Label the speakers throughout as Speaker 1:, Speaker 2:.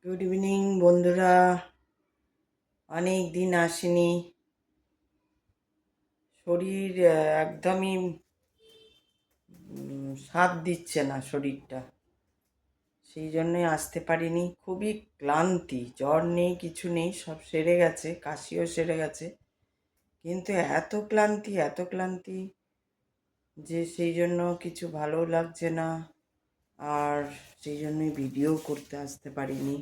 Speaker 1: Good evening বন্ধুরা। অনেক দিন আসেনি, শরীর একদমই সাথ দিচ্ছে না শরীরটা, সেই জন্যই আসতে পারিনি। খুবই ক্লান্তি, জ্বর নেই, কিছু নেই, সব সেরে গেছে, কাশিও সেরে গেছে, কিন্তু এত ক্লান্তি এত ক্লান্তি যে সেই জন্য কিছু ভালো লাগছে না। আর সেই জন্যই ভিডিও করতে আসতে পারিনি।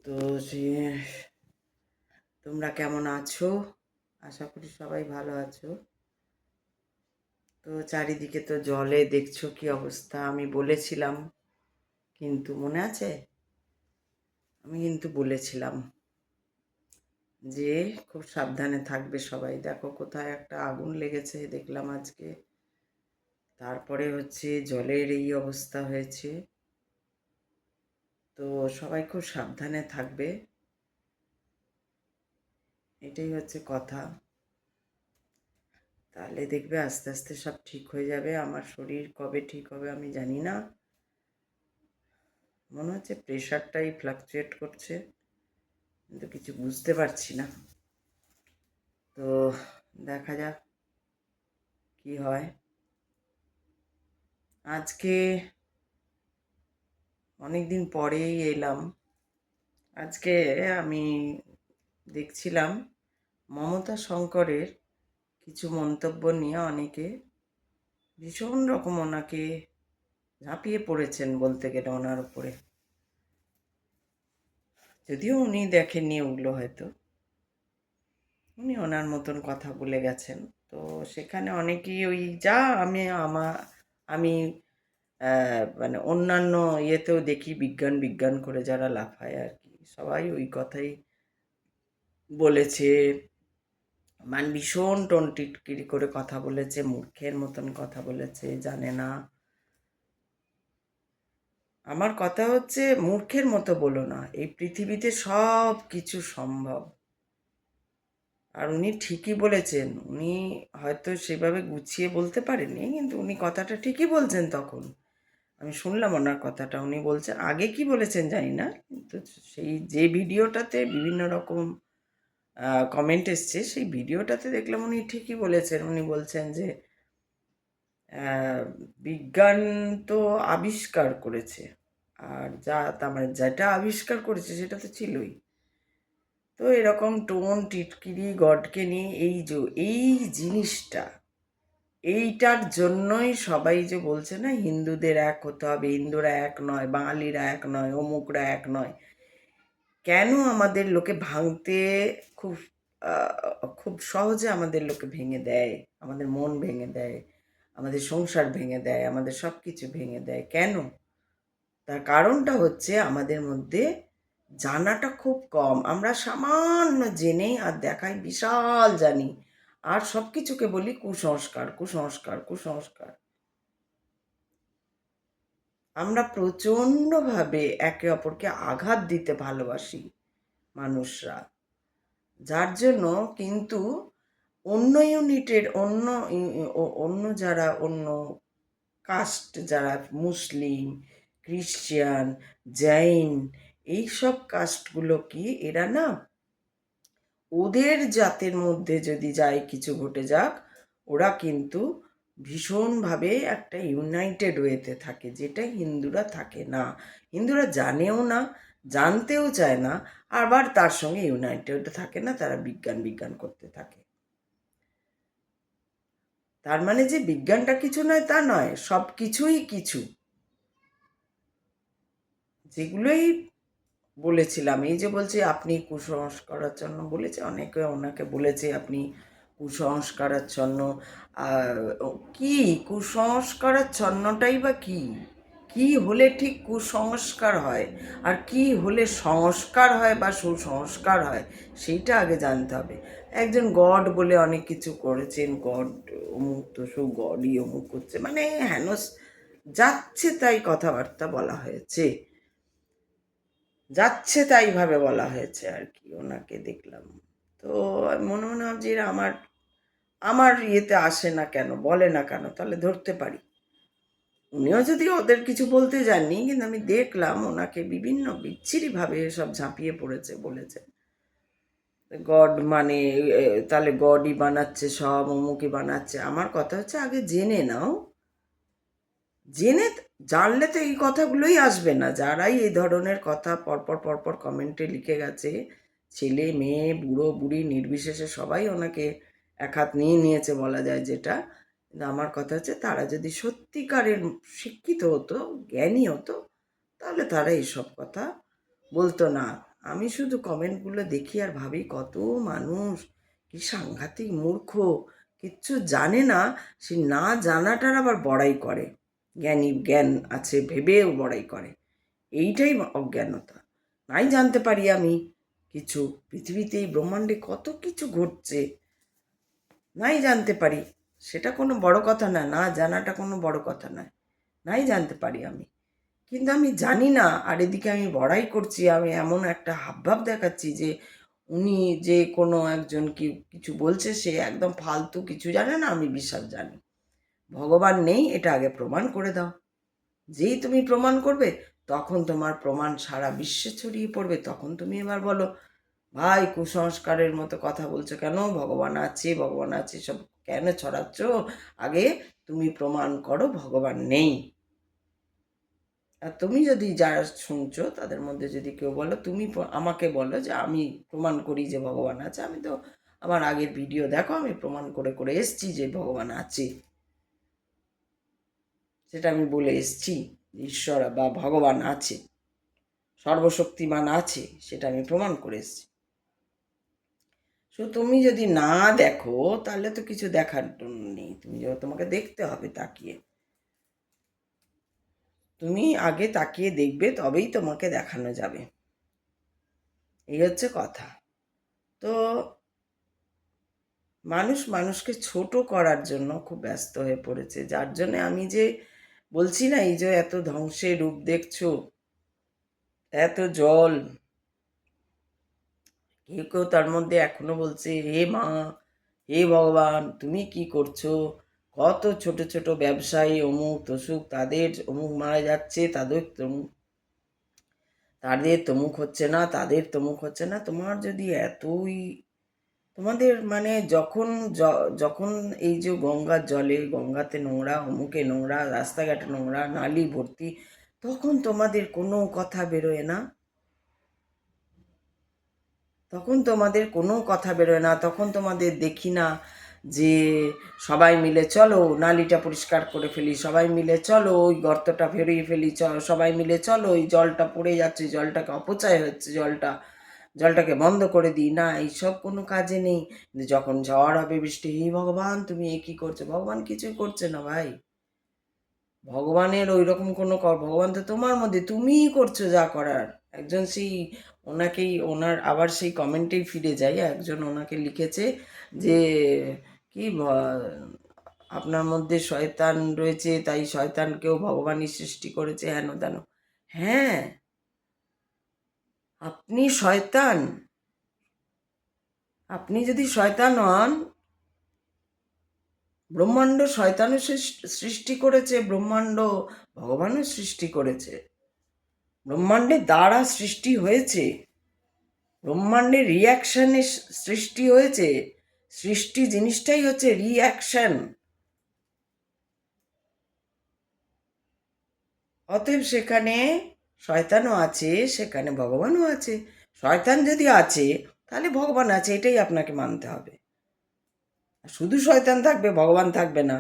Speaker 1: তো সে তোমরা কেমন আছো? আশা করি সবাই ভালো আছো। তো চারিদিকে তো জলে দেখছো কি অবস্থা। আমি বলেছিলাম, কিন্তু মনে আছে, আমি কিন্তু বলেছিলাম যে খুব সাবধানে থাকবে সবাই। দেখো কোথায় একটা আগুন লেগেছে দেখলাম আজকে, তারপরে হচ্ছে জলের এই অবস্থা হয়েছে। তো সবাই খুব সাবধানে থাকবে, এটাই হচ্ছে কথা। তাহলে দেখবে আস্তে আস্তে সব ঠিক হয়ে যাবে। আমার শরীর কবে ঠিক হবে আমি জানি না, মনে হচ্ছে প্রেশারটাই ফ্লাকচুয়েট করছে, কিন্তু কিছু বুঝতে পারছি না। তো দেখা যাক কি হয়। আজকে অনেক দিন পরেই এলাম। আজকে আমি দেখছিলাম মমতা শঙ্করের কিছু মন্তব্য নিয়ে অনেকে ভীষণ রকম ওনাকে ঝাঁপিয়ে পড়েছেন বলতে গেলে ওনার উপরে। যদিও উনি দেখেননি ওগুলো, হয়তো উনি ওনার মতন কথা বলে গেছেন। তো সেখানে অনেকেই ওই যা আমি মানে অন্যান্য ইয়েতেও দেখি, বিজ্ঞান বিজ্ঞান করে যারা লাফায় আর কি, সবাই ওই কথাই বলেছে। মানে ভীষণ টোন টিটকিরি করে কথা বলেছে, মূর্খের মতন কথা বলেছে, জানে না। আমার কথা হচ্ছে, মূর্খের মতো বলো না, এই পৃথিবীতে সব কিছু সম্ভব। আর উনি ঠিকই বলেছেন, উনি হয়তো সেভাবে গুছিয়ে বলতে পারেননি, কিন্তু উনি কথাটা ঠিকই বলছেন। তখন আমি শুনলাম ওনার কথাটা, উনি বলছেন, আগে কি বলেছেন জানি না, কিন্তু সেই যে ভিডিওটাতে বিভিন্ন রকম কমেন্ট এসছে, সেই ভিডিওটাতে দেখলাম উনি ঠিকই বলেছেন। উনি বলছেন যে বিজ্ঞান তো আবিষ্কার করেছে, আর যা তার মানে যেটা আবিষ্কার করেছে সেটা তো ছিলই। তো এরকম টোন টিটকিরি গডকে নিয়ে এই জিনিসটা, এইটার জন্যই সবাই যে বলছে না হিন্দুদের এক হতে হবে, হিন্দুরা এক নয়, বাঙালিরা এক নয়, অমুকরা এক নয়। কেন আমাদের লোকে ভাঙতে খুব খুব সহজে আমাদের লোকে ভেঙে দেয়, আমাদের মন ভেঙে দেয়, আমাদের সংসার ভেঙে দেয়, আমাদের সব কিছু ভেঙে দেয় কেন? তার কারণটা হচ্ছে আমাদের মধ্যে জানাটা খুব কম। আমরা সামান্য জেনেই আর দেখাই বিশাল জানি, আর সব কিছুকে বলি কুসংস্কার কুসংস্কার কুসংস্কার। আমরা প্রচণ্ডভাবে একে অপরকে আঘাত দিতে ভালোবাসি মানুষরা, যার জন্য কিন্তু অন্য ইউনিটের অন্য যারা অন্য কাস্ট, যারা মুসলিম, ক্রিশ্চিয়ান, জৈন, এইসব কাস্টগুলো কি এরা না, ওদের জাতের মধ্যে যদি যাই কিছু ঘটে যাক, ওরা কিন্তু ভীষণভাবে একটা ইউনাইটেড ওয়েতে থাকে, যেটা হিন্দুরা থাকে না। হিন্দুরা জানেও না, জানতেও চায় না, আবার তার সঙ্গে ইউনাইটেড থাকে না, তারা বিজ্ঞান বিজ্ঞান করতে থাকে। তার মানে যে বিজ্ঞানটা কিছু নয় তা নয়, সব কিছুই কিছু। যেগুলোই বলেছিলাম, এই যে বলছি আপনি কুসংস্কারাচ্ছন্ন বলেছে, অনেকে ওনাকে বলেছে আপনি কুসংস্কারাচ্ছন্ন। কি কুসংস্কারাচ্ছন্নটাই বা কি? কি হলে ঠিক কুসংস্কার হয়, আর কি হলে সংস্কার হয় বা সুসংস্কার হয়, সেইটা আগে জানতে হবে। একজন গড বলে অনেক কিছু করেছেন, গড অমুক তো সব গডই অমুক করছে, মানে হেন যাচ্ছে তাই কথাবার্তা বলা হয়েছে, যাচ্ছে তাই ভাবে বলা হয়েছে আর কি। ওনাকে দেখলাম তো আমি মনে মনে ভাবছি, এরা আমার ইয়েতে আসে না কেন, বলে না কেন, তাহলে ধরতে পারি। উনিও যদি ওদের কিছু বলতে যাননি, কিন্তু আমি দেখলাম ওনাকে বিভিন্ন বিচ্ছিরিভাবে সব ঝাঁপিয়ে পড়েছে, বলেছে গড মানে তাহলে গডই বানাচ্ছে সব, অমুকই বানাচ্ছে। আমার কথা হচ্ছে আগে জেনে নাও, জেনে জানলে তো এই কথাগুলোই আসবে না। যারাই এই ধরনের কথা পরপর পরপর কমেন্টে লিখে গেছে, ছেলে মেয়ে বুড়ো বুড়ি নির্বিশেষে সবাই ওনাকে এক হাত নিয়ে নিয়েছে বলা যায় যেটা। কিন্তু আমার কথা হচ্ছে তারা যদি সত্যিকারের শিক্ষিত হতো, জ্ঞানী হতো, তাহলে তারা এইসব কথা বলতো না। আমি শুধু কমেন্টগুলো দেখি আর ভাবি কত মানুষ কি সাংঘাতিক মূর্খ, কিচ্ছু জানে না, সে না জানাটার আবার বড়াই করে, জ্ঞান আছে ভেবেও বড়াই করে। এইটাই অজ্ঞানতা। নাই জানতে পারি আমি কিছু, পৃথিবীতে এই ব্রহ্মাণ্ডে কত কিছু ঘটছে, নাই জানতে পারি, সেটা কোনো বড় কথা না, না জানাটা কোনো বড় কথা নয়, নাই জানতে পারি আমি। কিন্তু আমি জানি না, আর এদিকে আমি বড়াই করছি, আমি এমন একটা হাবভাব দেখাচ্ছি যে উনি যে কোনো একজন কি কিছু বলছে সে একদম ফালতু, কিছু জানে না, আমি বিশাল জানি। ভগবান নেই এটা আগে প্রমাণ করে দাও। যেই তুমি প্রমাণ করবে, তখন তোমার প্রমাণ সারা বিশ্বে ছড়িয়ে পড়বে, তখন তুমি এবার বলো ভাই কুসংস্কারের মতো কথা বলছো কেন, ভগবান আছে ভগবান আছে সব কেন ছড়াচ্ছ, আগে তুমি প্রমাণ করো ভগবান নেই। আর তুমি যদি যারা শুনছো তাদের মধ্যে যদি কেউ বলো, তুমি আমাকে বলো যে আমি প্রমাণ করি যে ভগবান আছে, আমি তো আমার আগের ভিডিও দেখো, আমি প্রমাণ করে করে এসছি যে ভগবান আছে, সেটা আমি বলে এসছি, ঈশ্বর বা ভগবান আছে, সর্বশক্তিমান আছে, সেটা আমি প্রমাণ করে এসছি। সো তুমি যদি না দেখো তাহলে তো কিছু দেখার নেই, তোমাকে দেখতে হবে তাকিয়ে, তুমি আগে তাকিয়ে দেখবে তবেই তোমাকে দেখানো যাবে, এই হচ্ছে কথা। তো মানুষ মানুষকে ছোট করার জন্য খুব ব্যস্ত হয়ে পড়েছে, যার জন্য আমি যে বলছি না, এই যে এত ধ্বংসের রূপ দেখছো, এত জল, কেউ কেউ তার মধ্যে এখনো বলছে হে মা, হে ভগবান তুমি কি করছো, কত ছোট ছোট ব্যবসায়ী অমুক তসুক, তাদের অমুক মারা যাচ্ছে, তাদের তমুক হচ্ছে না, তাদের তমুক হচ্ছে না। তোমার যদি এতই তোমাদের মানে যখন এই যে গঙ্গার জলে, গঙ্গাতে নোংরা, অমুকে নোংরা, রাস্তাঘাটে নোংরা, নালি ভর্তি, তখন তোমাদের কোনো কথা বেরোয় না, তখন তোমাদের কোনো কথা বেরোয় না, তখন তোমাদের দেখি না যে সবাই মিলে চলো নালিটা পরিষ্কার করে ফেলি, সবাই মিলে চলো ওই গর্তটা ভেরিয়ে ফেলি, সবাই মিলে চলো ওই জলটা পড়ে যাচ্ছে, জলটাকে অপচয় হচ্ছে, জলটাকে বন্ধ করে দিই। না, এইসব কোনো কাজে নেই। যখন ঝড় হবে, বৃষ্টি, হে ভগবান তুমি এ কী করছো, ভগবান কিছুই করছে না ভাই। ভগবানের ওই রকম কোনো ভগবান তো তোমার মধ্যে, তুমিই করছো যা করার। একজন সেই ওনার আবার সেই কমেন্টেই ফিরে যাই, একজন ওনাকে লিখেছে যে কি আপনার মধ্যে শয়তান রয়েছে, তাই শয়তানকেও ভগবানই সৃষ্টি করেছে, হেন তেন। হ্যাঁ, আপনি শয়তান, আপনি যদি শয়তান হন, ব্রহ্মাণ্ড শয়তানও সৃষ্টি করেছে, ব্রহ্মাণ্ড ভগবানও সৃষ্টি করেছে, ব্রহ্মাণ্ডের দ্বারা সৃষ্টি হয়েছে, ব্রহ্মাণ্ডের রিয়াকশানে সৃষ্টি হয়েছে। সৃষ্টি জিনিসটাই হচ্ছে রিয়াকশন। অতএব সেখানে শয়তানও আছে, সেখানে ভগবানও আছে। শয়তান যদি আছে তাহলে ভগবান আছে, এটাই আপনাকে মানতে হবে। শুধু শয়তান থাকবে, ভগবান থাকবে না,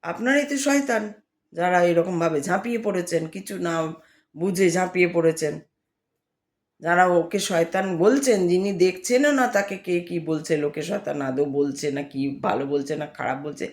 Speaker 1: আপনারাই তো শয়তান, যারা এরকমভাবে ঝাঁপিয়ে পড়েছেন, কিছু না বুঝে ঝাঁপিয়ে পড়েছেন, যারা ওকে শয়তান বলছেন, যিনি দেখছেনও না তাকে কে কি বলছে, লোকে শয়তান আদৌ বলছে না কি ভালো বলছে না খারাপ বলছে,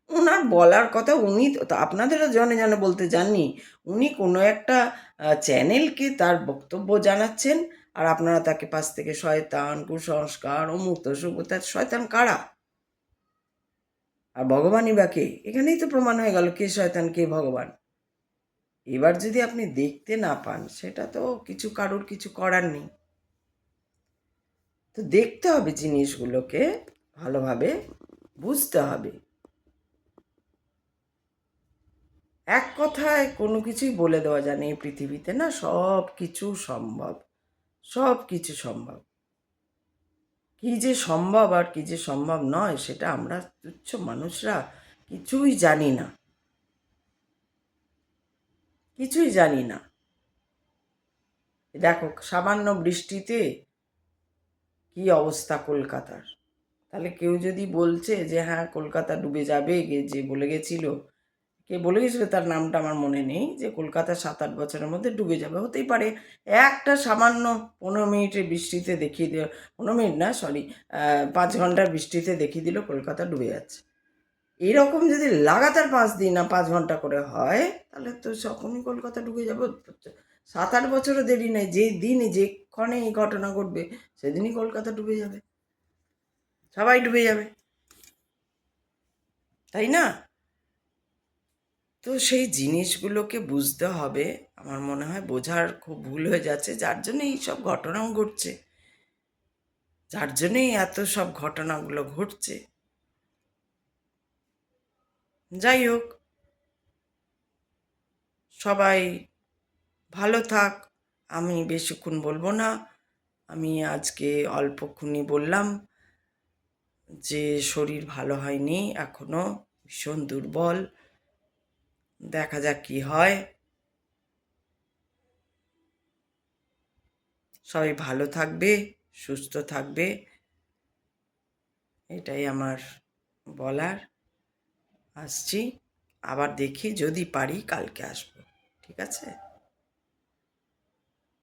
Speaker 1: ওনার বলার কথা উনি তো আপনাদেরও জনে জনে বলতে যাননি, উনি কোনো একটা চ্যানেলকে তার বক্তব্য জানাচ্ছেন, আর আপনারা তাকে পাশ থেকে শয়তান, কুসংস্কার, অমুক তসুক, তার শয়তান কারা আর ভগবানই বা কে? এখানেই তো প্রমাণ হয়ে গেল কে শয়তান কে ভগবান। এবার যদি আপনি দেখতে না পান, সেটা তো কারোর কিছু করার নেই। তো দেখতে হবে জিনিসগুলোকে, ভালোভাবে বুঝতে হবে। এক কথায় কোনো কিছুই বলে দেওয়া যায় না এই পৃথিবীতে, না সব কিছু সম্ভব, সব কিছু সম্ভব। কী যে সম্ভব আর কী যে সম্ভব নয় সেটা আমরা তুচ্ছ মানুষরা কিছুই জানি না, কিছুই জানি না। দেখো সামান্য বৃষ্টিতে কী অবস্থা কলকাতার। তাহলে কেউ যদি বলছে যে হ্যাঁ কলকাতা ডুবে যাবে, যে বলে গেছিল, কে বলে গেছিল তার নামটা আমার মনে নেই, যে কলকাতা 7-8 বছরের মধ্যে ডুবে যাবে, হতেই পারে। একটা সামান্য 15 মিনিটের বৃষ্টিতে দেখিয়ে দিল, 15 মিনিট না সরি, 5 ঘন্টার বৃষ্টিতে দেখিয়ে দিল কলকাতা ডুবে যাচ্ছে। এরকম যদি লাগাতার 5 দিন না 5 ঘন্টা করে হয় তাহলে তো তখনই কলকাতা ডুবে যাবে। 7-8 বছরও দেরি নেই, যে দিন যেক্ষণে এই ঘটনা ঘটবে সেদিনই কলকাতা ডুবে যাবে, সবাই ডুবে যাবে, তাই না? তো সেই জিনিসগুলোকে বুঝতে হবে। আমার মনে হয় বোঝার খুব ভুল হয়ে যাচ্ছে, যার জন্য এই সব ঘটনাও ঘটছে, যার জন্যই এত সব ঘটনাগুলো ঘটছে। যাই হোক, সবাই ভালো থাক। আমি বেশিক্ষণ বলবো না, আমি আজকে অল্পক্ষণই বললাম যে শরীর ভালো হয়নি এখনো, ভীষণ দুর্বল, দেখা যাক কী হয়। সবাই ভালো থাকবে, সুস্থ থাকবে, এটাই আমার বলার। আসছি, আবার দেখি যদি পারি কালকে আসবো, ঠিক আছে?